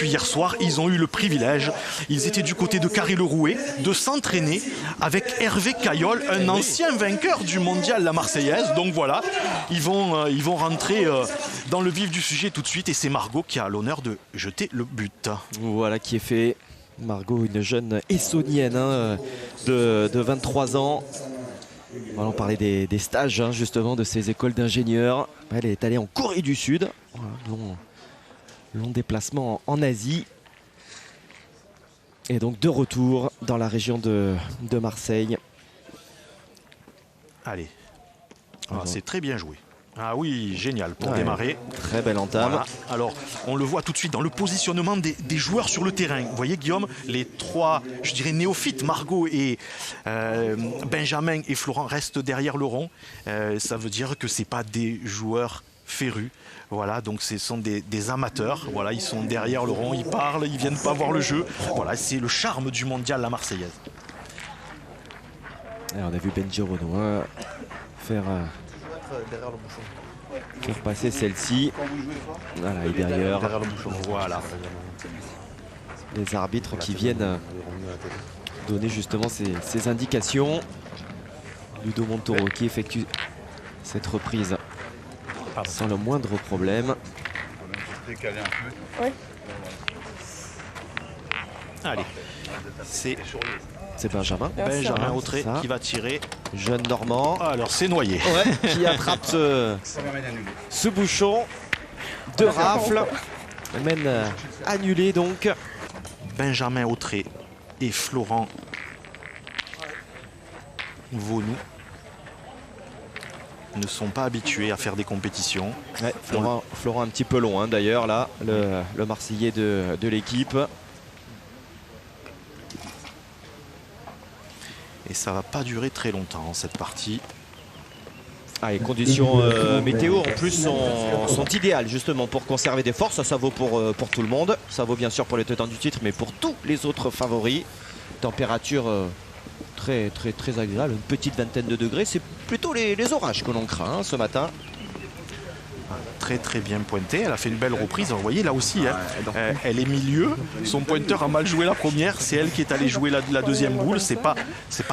puis hier soir, ils ont eu le privilège, ils étaient du côté de Carré-le-Rouet, de s'entraîner avec Hervé Caillol, un ancien vainqueur du mondial La Marseillaise. Donc voilà, ils vont rentrer dans le vif du sujet tout de suite et c'est Margot qui a l'honneur de jeter le but. Voilà qui est fait. Margot, une jeune essonnienne de 23 ans. On va parler des stages justement de ces écoles d'ingénieurs. Elle est allée en Corée du Sud, long déplacement en Asie. Et donc de retour dans la région de Marseille. Allez, c'est très bien joué. Ah oui, génial pour démarrer. Très belle entame. Voilà. Alors, on le voit tout de suite dans le positionnement des joueurs sur le terrain. Vous voyez, Guillaume, les trois, je dirais, néophytes, Margot et Benjamin et Florent restent derrière le rond. Ça veut dire que ce n'est pas des joueurs férus. Voilà, donc ce sont des amateurs. Voilà, ils sont derrière le rond, ils parlent, ils viennent pas voir le jeu. Voilà, c'est le charme du mondial La Marseillaise. Et on a vu Benji Renaud faire passer celle-ci. Voilà, et derrière voilà, les arbitres qui viennent donner justement ces indications. Ludo Montoro qui effectue cette reprise sans le moindre problème. Allez, c'est Benjamin. Benjamin Autré qui va tirer. Jeune Normand. Alors c'est noyé. Qui attrape ce bouchon de rafle. Mène annulé donc. Benjamin Autré et Florent Vaunou ne sont pas habitués à faire des compétitions. Ouais, Florent un petit peu long d'ailleurs là, le Marseillais de l'équipe. Et ça va pas durer très longtemps cette partie. Les conditions météo en plus sont idéales justement pour conserver des forces. Ça vaut pour tout le monde. Ça vaut bien sûr pour les tenants du titre, mais pour tous les autres favoris. Température très agréable, une petite vingtaine de degrés. C'est plutôt les orages que l'on craint ce matin. Très bien pointé, elle a fait une belle reprise. Vous voyez là aussi, elle est milieu. Son pointeur a mal joué la première. C'est elle qui est allée jouer la deuxième boule. C'est pas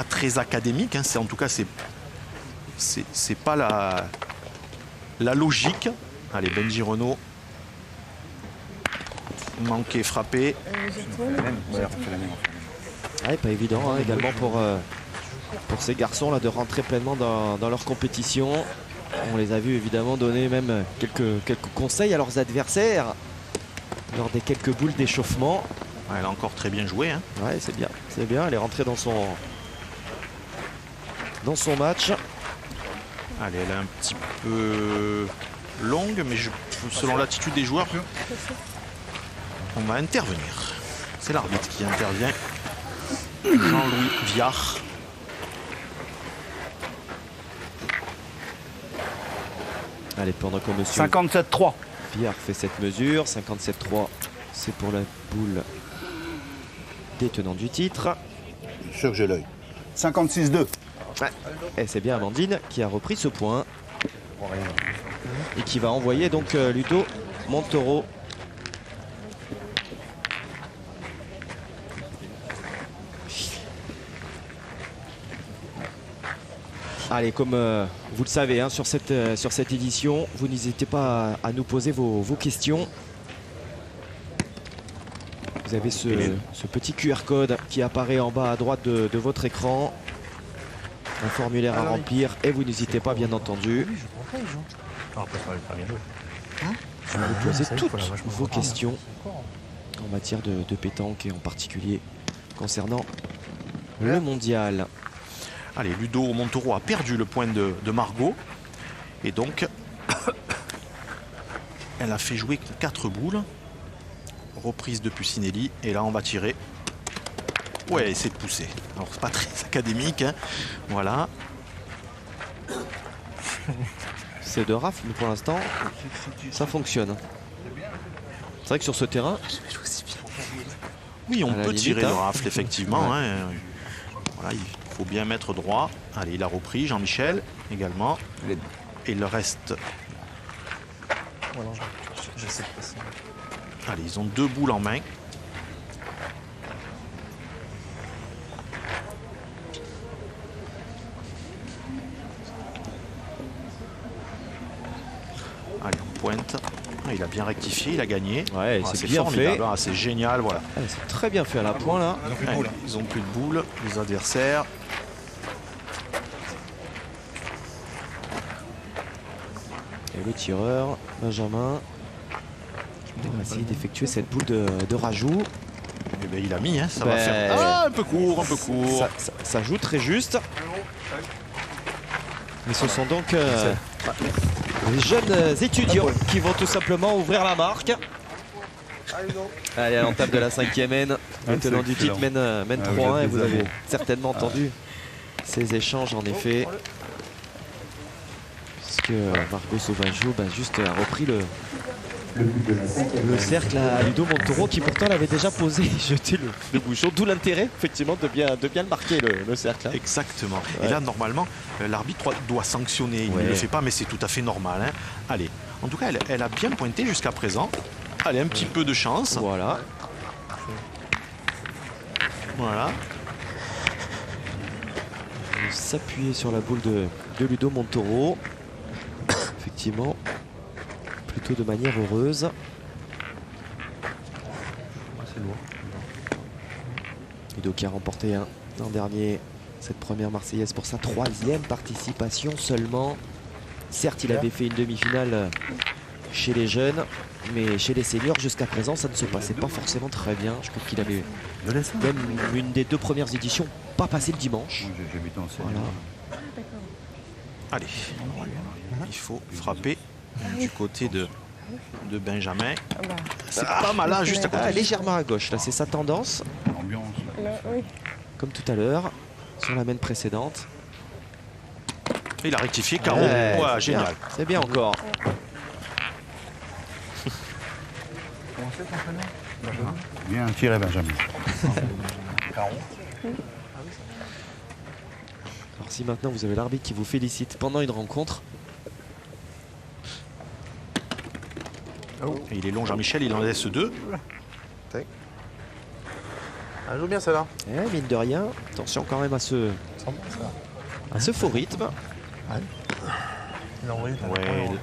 très académique. En tout cas, c'est pas la logique. Allez, Benji Renaud. Manqué, frappé. Pas évident également pour ces garçons là de rentrer pleinement dans leur compétition. On les a vus évidemment donner même quelques conseils à leurs adversaires lors des quelques boules d'échauffement. Elle a encore très bien joué. Ouais, c'est bien. Elle est rentrée dans son match. Allez, elle est un petit peu longue, mais selon l'attitude des joueurs, on va intervenir. C'est l'arbitre qui intervient. Jean-Louis Viard. Allez, pendant que monsieur 57-3. Viard fait cette mesure, 57-3, c'est pour la boule des tenants du titre. Je suis sûr que j'ai l'œil. 56-2. Et c'est bien Amandine qui a repris ce point. Et qui va envoyer donc Ludo Montoro. Allez, comme vous le savez, sur cette édition, vous n'hésitez pas à nous poser vos questions. Vous avez ce petit QR code qui apparaît en bas à droite de votre écran. Un formulaire à remplir et vous n'hésitez pas, bien entendu, à nous poser toutes vos questions en matière de pétanque et en particulier concernant le mondial. Allez, Ludo Montoro a perdu le point de Margot. Et donc, elle a fait jouer 4 boules. Reprise de Pucinelli. Et là, on va tirer. Ouais, c'est poussé. Alors, c'est pas très académique. Voilà. C'est de rafle, mais pour l'instant, ça fonctionne. C'est vrai que sur ce terrain... Oui, on peut tirer de rafle, effectivement. Ouais. Voilà, il faut bien mettre droit. Allez, il a repris, Jean-Michel également. Et le reste. Allez, ils ont 2 boules en main. Allez, on pointe. Ah, il a bien rectifié, il a gagné. Ouais, Ah, c'est bien formidable, fait. ah, c'est génial, voilà. Ah, c'est très bien fait à la pointe là. Ouais, ils ont plus de boules, les adversaires. Et le tireur, Benjamin, qui va essayer d'effectuer cette boule de rajout. Eh ben, il a mis, hein, ça Ben, va faire. Ah, un peu court, un peu court. Ça joue très juste. Et ce sont donc les jeunes étudiants qui vont tout simplement ouvrir la marque. Allez, à l'entame de la 5e N, le tenant du titre mène 3-1 et vous avez certainement entendu ces échanges en effet. Puisque Margot Sauvageau juste a repris le cercle à Ludo Montoro qui pourtant l'avait déjà posé et jeté le bouchon, d'où l'intérêt effectivement de bien le marquer le cercle. Hein. Exactement. Ouais. Et là, normalement, l'arbitre doit sanctionner. Il ne le fait pas, mais c'est tout à fait normal. Hein. Allez, en tout cas, elle a bien pointé jusqu'à présent. Allez, un petit peu de chance. Voilà. Voilà. S'appuyer sur la boule de Ludo Montoro. Effectivement, plutôt de manière heureuse. C'est lourd. Ludo qui a remporté l'an dernier cette première Marseillaise pour sa 3e participation seulement. Certes, il avait fait une demi-finale chez les jeunes, mais chez les seniors, jusqu'à présent, ça ne se passait pas forcément très bien. Je crois qu'il avait même une des 2 premières éditions pas passé le dimanche. Voilà. Allez, il faut frapper du côté de Benjamin. C'est pas mal là, juste à côté. Légèrement à gauche, là c'est sa tendance. Comme tout à l'heure, sur la main précédente. Il a rectifié, carreau. Ouais, Ouais, c'est génial. bien. C'est bien encore. Comment c'est ton prénom? Bien tiré, Benjamin. Alors si maintenant vous avez l'arbitre qui vous félicite pendant une rencontre. Et il est long, Jean-Michel, il en laisse 2. Elle joue bien celle-là. Eh, mine de rien, attention quand même à ce faux rythme. Ouais,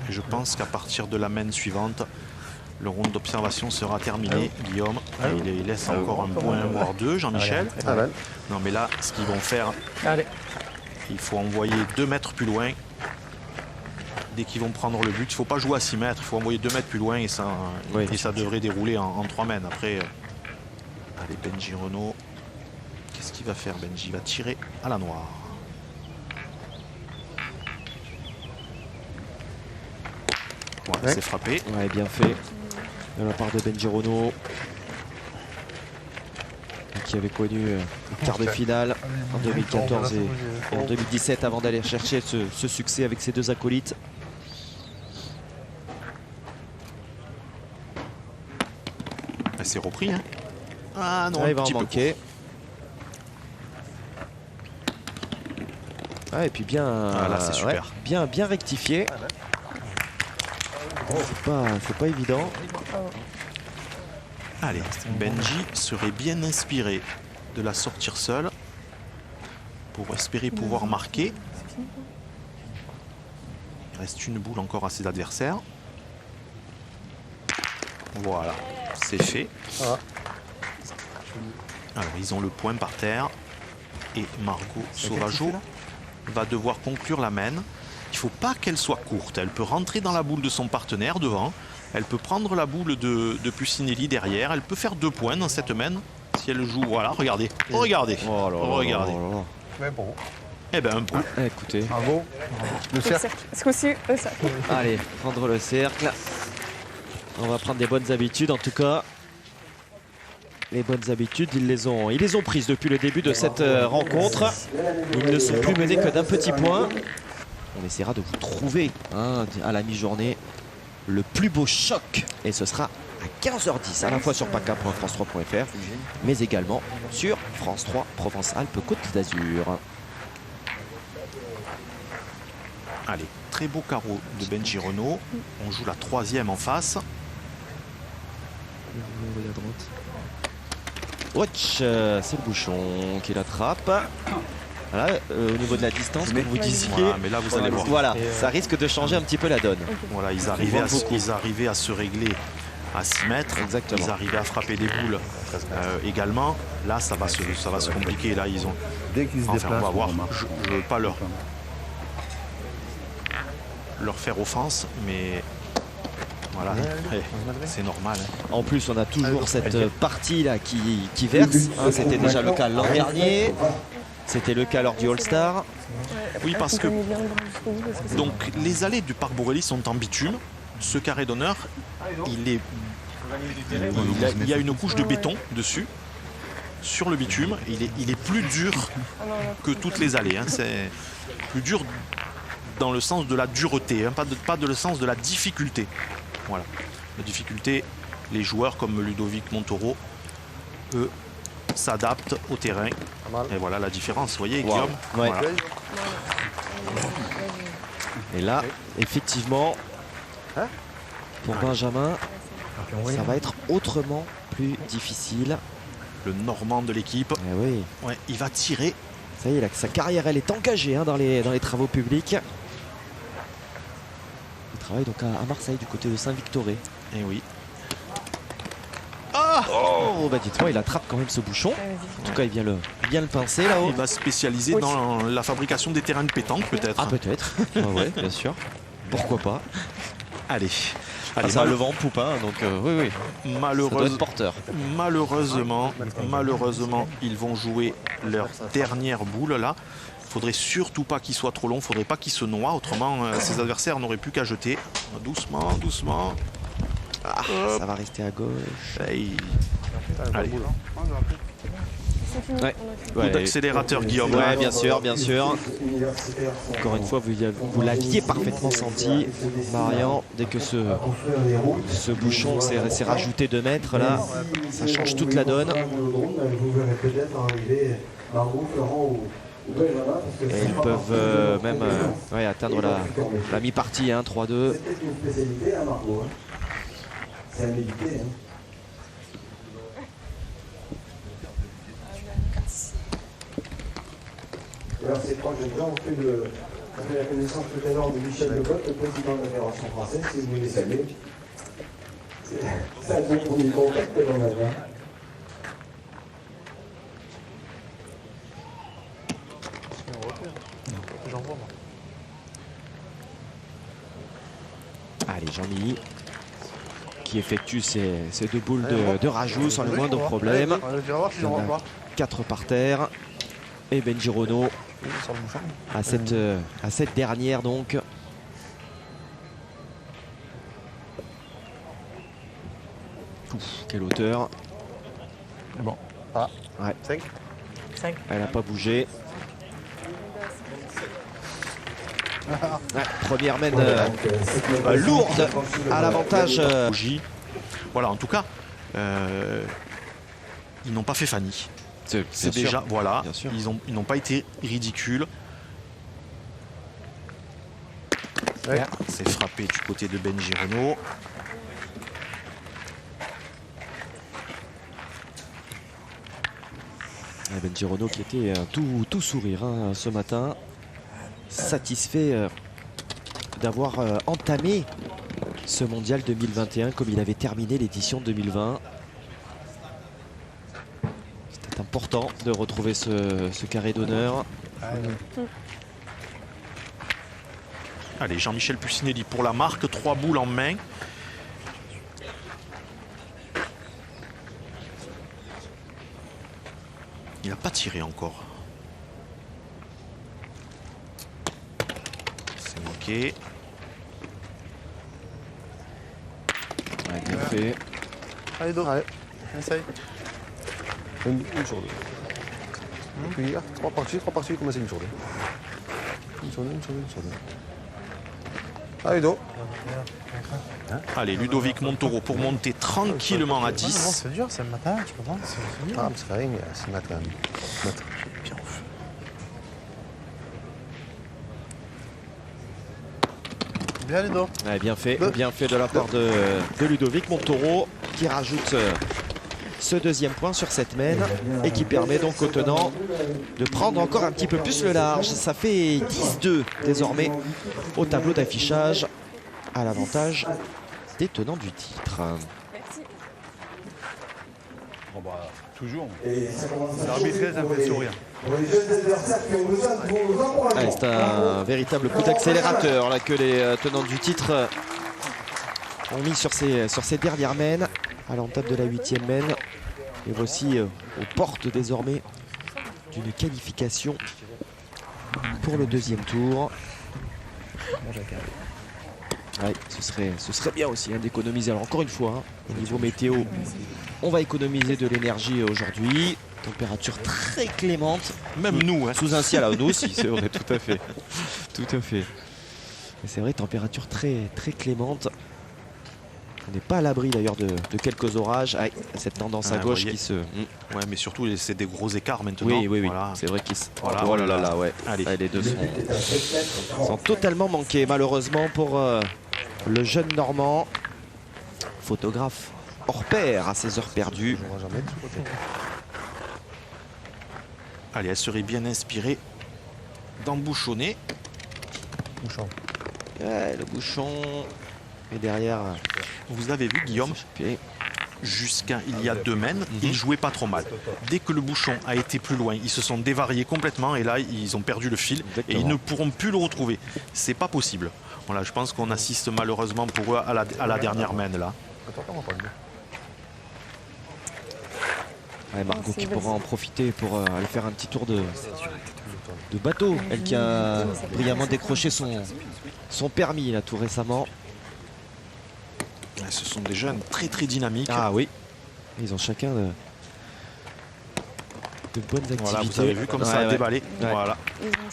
je pense qu'à partir de la main suivante, le round d'observation sera terminé. Guillaume, il laisse encore un point, voire 2. Jean-Michel. Non, mais là, ce qu'ils vont faire, il faut envoyer 2 mètres plus loin. Dès qu'ils vont prendre le but, il ne faut pas jouer à 6 mètres, il faut envoyer 2 mètres plus loin et ça, ça devrait dérouler en 3 mètres. Après, allez, Benji Renault, qu'est-ce qu'il va faire? Benji va tirer à la noire. Voilà, c'est frappé. Ouais, bien fait de la part de Benji Renault, qui avait connu le quart de finale en 2014 et en 2017 avant d'aller chercher ce succès avec ses 2 acolytes. C'est repris. Hein. Ah non, Il va en petit peu manquer. Ah, et puis bien, là, c'est super. bien rectifié. C'est pas évident. Allez, Benji serait bien inspiré de la sortir seule pour espérer pouvoir marquer. Il reste une boule encore à ses adversaires. Voilà, c'est fait. Alors, ils ont le point par terre. Et Margot Sauvageau va devoir conclure la main. Il ne faut pas qu'elle soit courte. Elle peut rentrer dans la boule de son partenaire devant. Elle peut prendre la boule de Puccinelli derrière. Elle peut faire 2 points dans cette main. Si elle joue, voilà, regardez. Regardez. Regardez. Eh ben, un point. Écoutez. Bravo. Le cercle. Ce coup-ci, le cercle. Allez, prendre le cercle. On va prendre des bonnes habitudes en tout cas. Les bonnes habitudes, ils les ont prises depuis le début de cette rencontre. Ils ne sont plus menés que d'un petit point. On essaiera de vous trouver à la mi-journée le plus beau choc. Et ce sera à 15h10, à la fois sur paca.france3.fr, mais également sur France 3 Provence-Alpes-Côte d'Azur. Allez, très beau carreau de Benji Renault. On joue la 3e en face. à droite. Watch, c'est le bouchon qui l'attrape. Voilà, au niveau de la distance, comme vous disiez. Voilà, mais là, vous allez voir. Voilà, ça risque de changer un petit peu la donne. Voilà, ils arrivaient à se régler à 6 mètres. Exactement. Ils arrivaient à frapper des boules également. Là, ça va se compliquer. Là, ils ont. Dès qu'ils se Enfin, déplacent, on va voir. on remarque. Je ne veux pas leur faire offense, mais voilà, c'est normal. Hein. En plus, on a toujours cette partie là qui verse. Hein, c'était déjà le cas l'an dernier. C'était le cas lors du All-Star. Oui, parce que donc les allées du parc Borély sont en bitume. Ce carré d'honneur, il y a une couche de béton dessus. Sur le bitume, il est plus dur que toutes les allées. Hein. C'est plus dur dans le sens de la dureté, hein, pas de le sens de la difficulté. Voilà. La difficulté, les joueurs comme Ludovic Montoro, eux, s'adaptent au terrain. Et voilà la différence, vous voyez, Guillaume. Ouais. Voilà. Et là, effectivement, pour Benjamin, ça va être autrement plus difficile. Le Normand de l'équipe, Eh oui. ouais, il va tirer. Ça y est, là, sa carrière, elle est engagée hein, dans les travaux publics. Il travaille donc à Marseille, du côté de Saint-Victoré. Et oui. Oh, bah dites-moi, il attrape quand même ce bouchon. En tout cas, il vient le pincer là-haut. Il va se spécialiser dans la fabrication des terrains de pétanque, peut-être. Ah, peut-être. Ouais, bien sûr. Pourquoi pas. Allez. Ah, ça a le vent en poupe, hein, donc oui. Ça doit être porteur. Malheureusement, ils vont jouer leur dernière boule là. Il faudrait surtout pas qu'il soit trop long, il faudrait pas qu'il se noie, autrement ses adversaires n'auraient plus qu'à jeter. Doucement, doucement. Ah, ça va rester à gauche. Allez. Ouais. Coup d'accélérateur, Guillaume. Ouais, bien sûr, bien sûr. Encore une fois, vous l'aviez parfaitement senti, Marian. Dès que ce bouchon s'est rajouté 2 mètres, là, ça change toute la donne. Et ils peuvent même atteindre la mi-partie, hein, 3-2. C'est un médité, hein. Alors ces proches de gens ont fait la connaissance tout à l'heure de Michel Lecoq, le président de la Fédération française, si vous voulez saluer. C'est un bon premier contact que l'on avait. Allez, Jean-Mi qui effectue ces 2 boules de rajout sans le moindre problème. 4 par terre. Et Benji Renaud à cette dernière donc. Ouf, quelle hauteur. Bon. Ah. Ouais. 5. Elle n'a pas bougé. Ouais, première mène lourde à l'avantage. Voilà, en tout cas, ils n'ont pas fait Fanny. C'est déjà, voilà, ils n'ont pas été ridicules. Ouais. C'est frappé du côté de Benji Renaud. Benji Renaud qui était tout sourire hein, ce matin, satisfait d'avoir entamé ce mondial 2021 comme il avait terminé l'édition 2020. C'était important de retrouver ce carré d'honneur. Allez, Jean-Michel Puccinelli pour la marque, 3 boules en main. Il n'a pas tiré encore. C'est manqué. Ouais, bien fait. Allez, dos. Allez, essaye. Une sur 2. Puis, 3 parties, comment c'est une sur 2 Une sur 2. Allez, dos. Allez, Ludovic Montoro pour monter tranquillement à 10. C'est dur, c'est le matin, tu comprends? C'est dur. Ah, mais ça fait rien, c'est matin. Bien au feu. Bien Ludo. Ouais, bien fait de la part de Ludovic Montoro qui rajoute ce deuxième point sur cette mène et qui permet donc aux tenants de prendre encore un petit peu plus le large. Ça fait 10-2 désormais au tableau d'affichage à l'avantage des tenants du titre. Bon bah, toujours. Et ça commence à L'arbitre, chauffer ça pour fait les- sourire. pour les jeunes adversaires qui ont besoin de vos encouragements. Allez, c'est un véritable coup d'accélérateur là que les tenants du titre ont mis sur ces dernières mènes à l'entame de la 8e mène. Et voici aux portes désormais d'une qualification pour le deuxième tour. Ouais, ce serait bien aussi hein, d'économiser. Alors encore une fois, hein, au niveau météo, on va économiser de l'énergie aujourd'hui. Température très clémente. Même nous, hein. Sous un ciel, à nous aussi, c'est vrai, tout à fait. Tout à fait. Et c'est vrai, température très, très clémente. On n'est pas à l'abri d'ailleurs de quelques orages. Ah, cette tendance à Ah, gauche voyez. qui se... Ouais, mais surtout, c'est des gros écarts maintenant. Oui, oui, oui. Voilà. C'est vrai qu'ils se... Voilà, oh là là là, ouais. Allez. Ouais, les deux sont totalement manqués, malheureusement, pour le jeune Normand. Photographe hors pair à ses heures perdues. On va jamais de ce côté. Allez, elle serait bien inspirée d'embouchonner. Bouchon. Ouais, le bouchon. Et derrière... Vous avez vu, Guillaume, s'échapper. jusqu'à il y a 2 mènes, ils jouaient pas trop mal. Dès que le bouchon a été plus loin, ils se sont dévariés complètement et là, ils ont perdu le fil Exactement. et ils ne pourront plus le retrouver. C'est pas possible. Voilà, je pense qu'on assiste malheureusement pour eux à la dernière mène là. Attends, comment pas le mieux. Ouais, Margot qui pourra en profiter pour aller faire un petit tour de bateau. Elle qui a brillamment décroché son permis là tout récemment. Ce sont des jeunes très très dynamiques. Ah oui, ils ont chacun de bonnes activités. Voilà, vous avez vu comme ça a Ouais, ouais. déballé. Ouais. Voilà.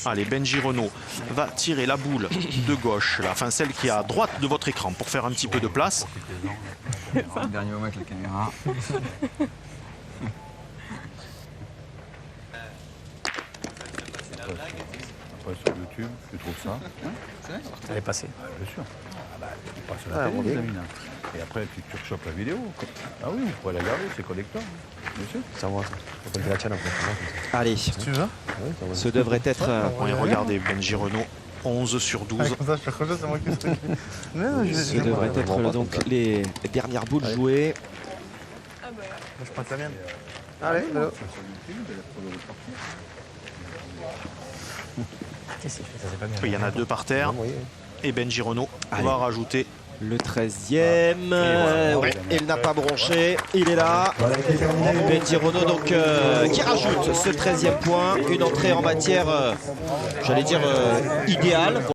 Allez, Benji Renault va tirer la boule de gauche, là, enfin celle qui est à droite de votre écran pour faire un petit peu de place. Dernier moment avec la caméra. Après sur YouTube, tu trouves ça. Elle est passée. Bien sûr. Tu passes à Ah, la on télé, est. Zamine. Et après, tu rechopes la vidéo. Ah oui, vous pourrez la garder, c'est collector. Bien sûr. C'est à moi ça. Faut pas le la chaîne après. Allez, Tu veux? ce devrait être Oui, regardez, Benji Renault, 11 sur 12. Comme ça, je fais crocher, c'est moi qui suis. Non, ce devrait être donc les dernières boules jouées. Je prends la mienne. Allez, allô. Qu'est-ce qu'il fait? Ça, c'est pas bien. Il y en a 2 par terre Oui. et Benji Renault Allez. va rajouter. Le 13e, il n'a pas bronché, il est là. Voilà, qui est terminé. Benji Renault donc qui rajoute ce 13e point, une entrée en matière, j'allais dire idéale.